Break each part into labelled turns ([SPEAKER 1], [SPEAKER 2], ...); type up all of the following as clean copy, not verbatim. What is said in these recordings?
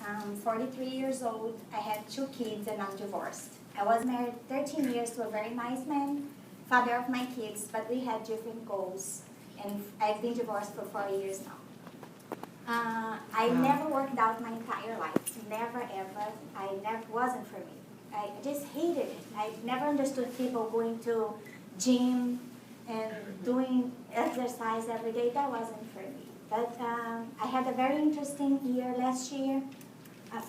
[SPEAKER 1] I'm 43 years old. I have 2 kids and I'm divorced. I was married 13 years to a very nice man, father of my kids, but we had different goals. And I've been divorced for 4 years now. I never worked out my entire life. Never, ever. Wasn't for me. I just hated it. I never understood people going to gym and doing exercise every day. That wasn't for me. But I had a very interesting year last year.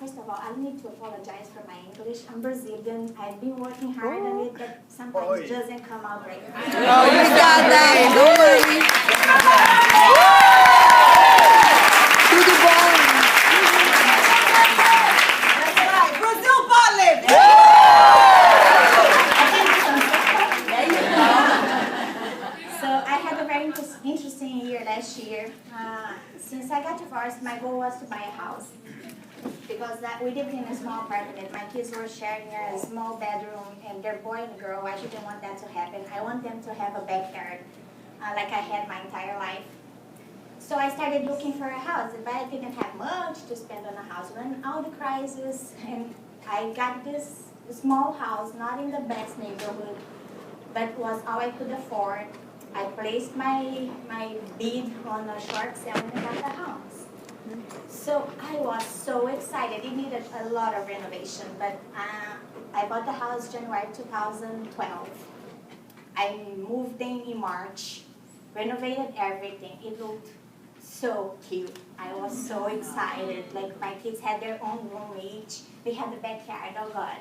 [SPEAKER 1] First of all, I need to apologize for my English. I'm Brazilian. I've been working hard on it, but sometimes it doesn't come out right.
[SPEAKER 2] Oh, you got that. Don't worry. To the bone.
[SPEAKER 3] That's right. Brazil Bartlett.
[SPEAKER 1] So I had a very interesting year last year. Since I got divorced, my goal was to buy a house. Because we lived in a small apartment. My kids were sharing a small bedroom, and they're boy and girl. I didn't want that to happen. I want them to have a backyard like I had my entire life. So I started looking for a house, but I didn't have much to spend on a house. When all the crisis, and I got this small house, not in the best neighborhood, but was all I could afford. I placed my bid on a short sale and I got the house. So I was so excited. It needed a lot of renovation, but I bought the house January 2012. I moved in March, renovated everything. It looked so cute. I was so excited. Like my kids had their own room each. We had the backyard, oh God.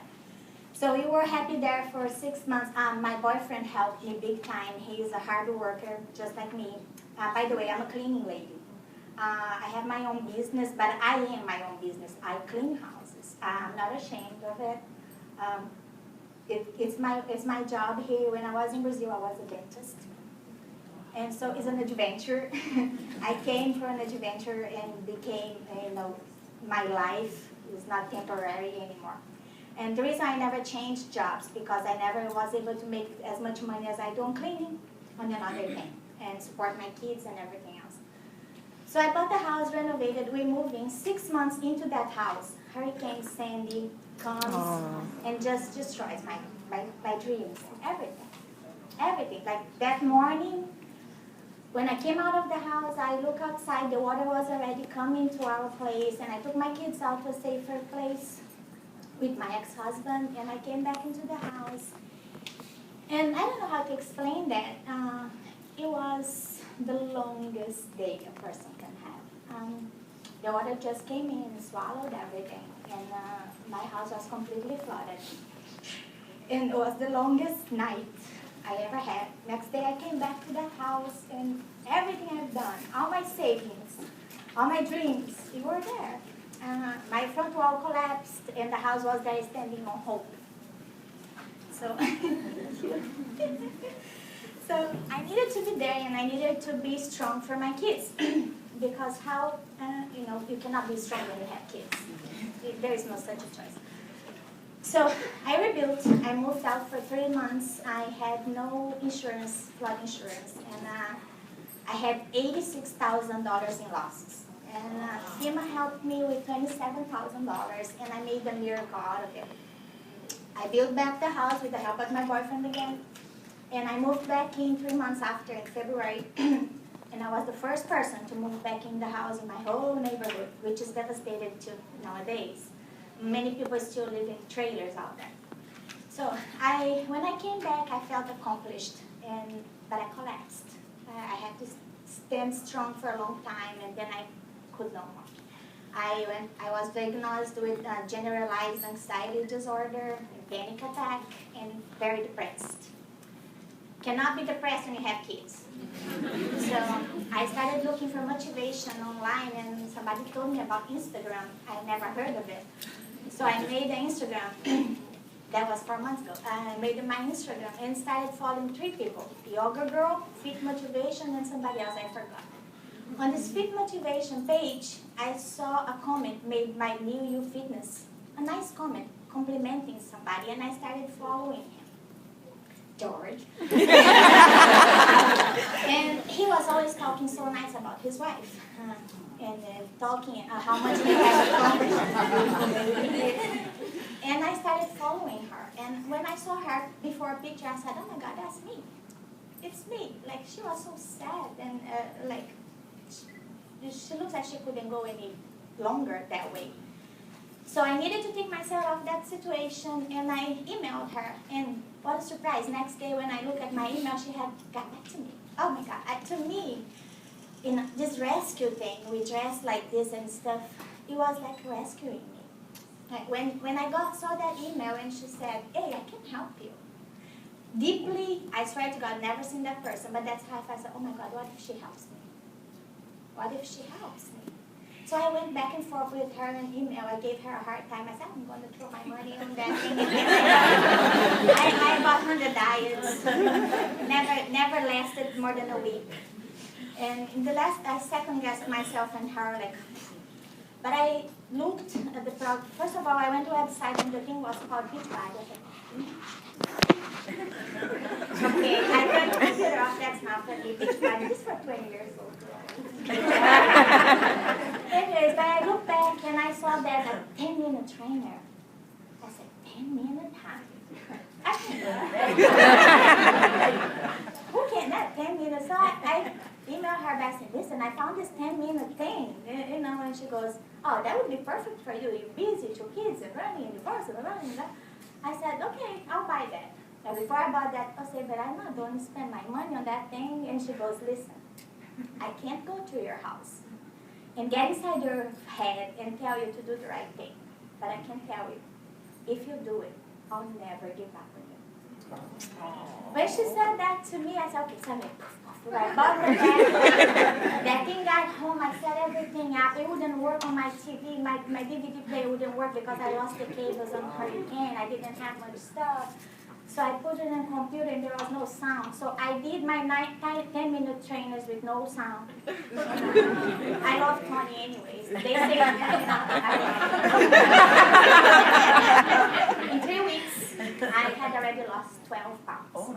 [SPEAKER 1] So we were happy there for 6 months. My boyfriend helped me big time. He is a hard worker, just like me. By the way, I'm a cleaning lady. I have my own business, but I am my own business. I clean houses. I'm not ashamed of it. It's my job here. When I was in Brazil, I was a dentist. And so it's an adventure. I came for an adventure and became, my life is not temporary anymore. And the reason I never changed jobs, because I never was able to make as much money as I do on cleaning on another thing and support my kids and everything else. So I bought the house, renovated, we moved in. 6 months into that house, Hurricane Sandy comes and just destroys my dreams, everything. Everything. Like that morning, when I came out of the house, I look outside, the water was already coming to our place, and I took my kids out to a safer place with my ex-husband, and I came back into the house. And I don't know how to explain that. It was the longest day a person can have. The water just came in and swallowed everything, and my house was completely flooded. And it was the longest night I ever had. Next day I came back to that house, and everything I've done, all my savings, all my dreams, they were there. My front wall collapsed, and the house was there standing on hope. So, so I needed to be there, and I needed to be strong for my kids. Because how, you cannot be strong when you have kids. There is no such a choice. So I rebuilt. I moved out for 3 months. I had no insurance, flood insurance, and I had $86,000 in losses. And FEMA helped me with $27,000, and I made a miracle out of it. I built back the house with the help of my boyfriend again, and I moved back in 3 months after, in February, and I was the first person to move back in the house in my whole neighborhood, which is devastated too nowadays. Many people still live in trailers out there. So when I came back, I felt accomplished, but I collapsed. I had to stand strong for a long time, and then I could no more. I was diagnosed with generalized anxiety disorder, panic attack, and very depressed. Cannot be depressed when you have kids. So I started looking for motivation online, and somebody told me about Instagram. I never heard of it. So I made an Instagram. That was 4 months ago. I made my Instagram and started following 3 people. Yoga Girl, Fit Motivation, and somebody else I forgot. On this Fit Motivation page, I saw a comment made by New You Fitness. A nice comment complimenting somebody, and I started following him. George. And he was always talking so nice about his wife. And talking how much he had accomplished. And I started following her. And when I saw her before a picture, I said, oh my God, that's me. It's me. Like, she was so sad. And like, she looks like she couldn't go any longer that way. So I needed to take myself out of that situation, and I emailed her. And what a surprise. Next day when I look at my email, she had got back to me. Oh my God. To me, in this rescue thing, we dressed like this and stuff, it was like rescuing me. Like when I saw that email and she said, hey, I can help you. Deeply, I swear to God, never seen that person, but that's how I said, oh my God, what if she helps me? What if she helps me? So I went back and forth with her in email. I gave her a hard time. I said, I'm going to throw my money on that thing. I bought 100 diets. Never lasted more than a week. And in the last, I second-guessed myself and her, like, but I looked at the product. First of all, I went to a website and the thing was called Beachbody. I said, okay, I turned the computer off. That's not for me. Beachbody, this is for 20 years old. Anyways, but I looked back and I saw that a 10-minute trainer. I said, 10-minute time? I can do that. Who can that 10 minutes? So I emailed her back and said, listen, I found this 10-minute thing. You know, and she goes, oh, that would be perfect for you. You're busy, 2 kids, and running, and divorce, and running. I said, okay, I'll buy that. And before I bought that, I said, but I'm not going to spend my money on that thing. And she goes, listen, I can't go to your house and get inside your head and tell you to do the right thing. But I can tell you, if you do it, I'll never give up on you. When she said that to me, I said, okay, so I went, poof, poof, I bought the bag. That thing got home, I set everything up. It wouldn't work on my TV. My DVD player wouldn't work because I lost the cables on Hurricane. I didn't have much stuff. So I put it in the computer and there was no sound. So I did my 10-minute trainers with no sound. I love Tony anyways. They say, in 3 weeks, I had already lost 12 pounds. Oh,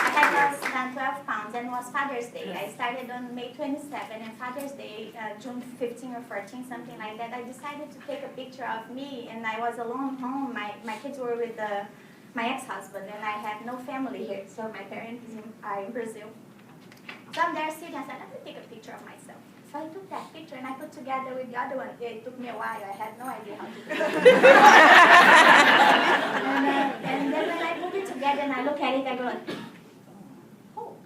[SPEAKER 1] I had lost 12 pounds, and it was Father's Day. I started on May 27, and Father's Day, June 15 or 14, something like that, I decided to take a picture of me, and I was alone home. My kids were with my ex-husband, and I had no family here, so my parents are in Brazil. So I'm there sitting, I said, let me take a picture of myself. So I took that picture and I put together with the other one. It took me a while. I had no idea how to do it. and then when I put it together and I look at it, I go, oh,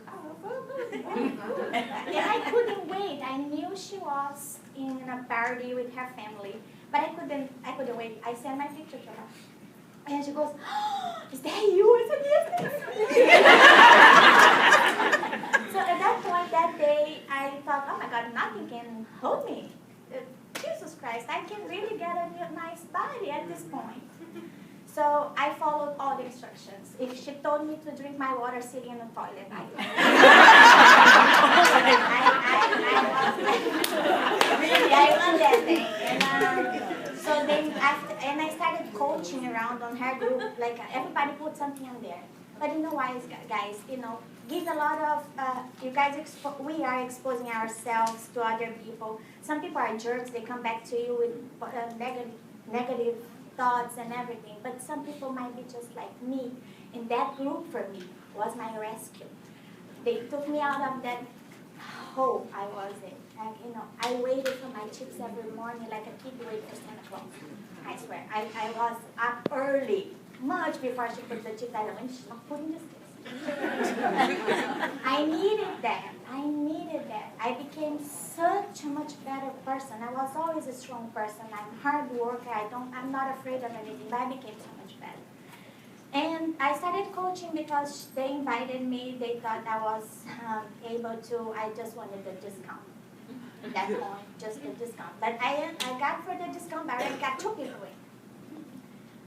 [SPEAKER 1] and I couldn't wait. I knew she was in a party with her family, but I couldn't wait. I sent my picture to her. And she goes, oh, is that you? I said, yes. So at that point, that day, I thought, oh my God, nothing can hold me. Jesus Christ, I can really get a nice body at this point. So I followed all the instructions. If she told me to drink my water sitting in the toilet, I did. I love that thing. So then and I started coaching around on her group, like everybody put something on there. But you know why, guys, give a lot of, we are exposing ourselves to other people. Some people are jerks, they come back to you with negative thoughts and everything. But some people might be just like me. And that group for me was my rescue. They took me out of that hole I was in. And, I waited for my chicks every morning like a kid waiting for Santa Claus. I swear. I was up early, much before she put the chicks out. When she's not putting this. I needed that. I became such a much better person. I was always a strong person. I'm a hard worker. I'm not afraid of anything, but I became so much better. And I started coaching because they invited me. They thought I was able to. I just wanted the discount. At that point, just the discount. But I got for the discount, but I got 2 people in.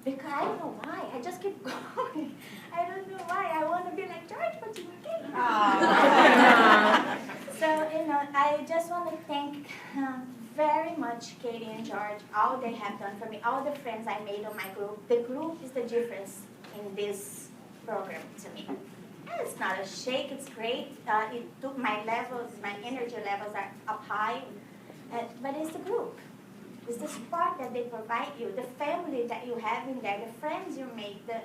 [SPEAKER 1] Because I don't know why. I just keep going. I don't know why. I want to be like, George, but you okay? So, I just want to thank very much Kay Katie and George, all they have done for me, all the friends I made on my group. The group is the difference in this program to me. And it's not a shake, it's great. It took my levels, my energy levels are up high, but it's the group. It's the support that they provide you, the family that you have in there, the friends you make, the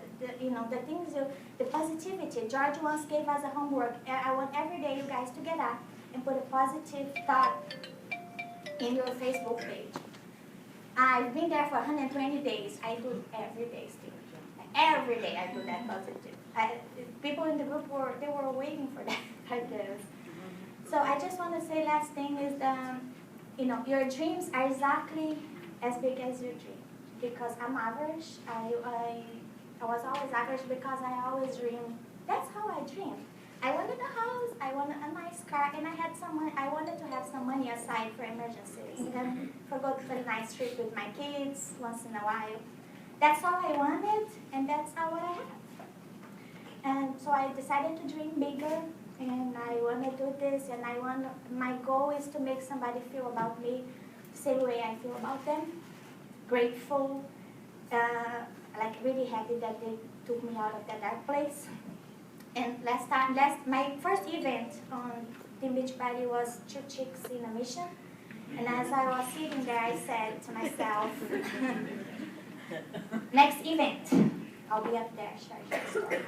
[SPEAKER 1] things the positivity. George once gave us a homework. I want every day you guys to get up and put a positive thought in your Facebook page. I've been there for 120 days. I do it every day still. Every day I do that positive. People in the group were waiting for that, I guess. So I just want to say last thing is your dreams are exactly as big as your dream. Because I'm average. I was always average because I always dream. That's how I dream. I wanted a house, I wanted a nice car, and I had some money. I wanted to have some money aside for emergencies. And then go to a nice trip with my kids once in a while. That's all I wanted, and that's all what I have. And so I decided to dream bigger, and I want to do this, and my goal is to make somebody feel about me the same way I feel about them. Grateful, really happy that they took me out of that dark place. And my first event on Team Beachbody was 2 chicks in a mission. And as I was sitting there, I said to myself, next event, I'll be up there sharing my story.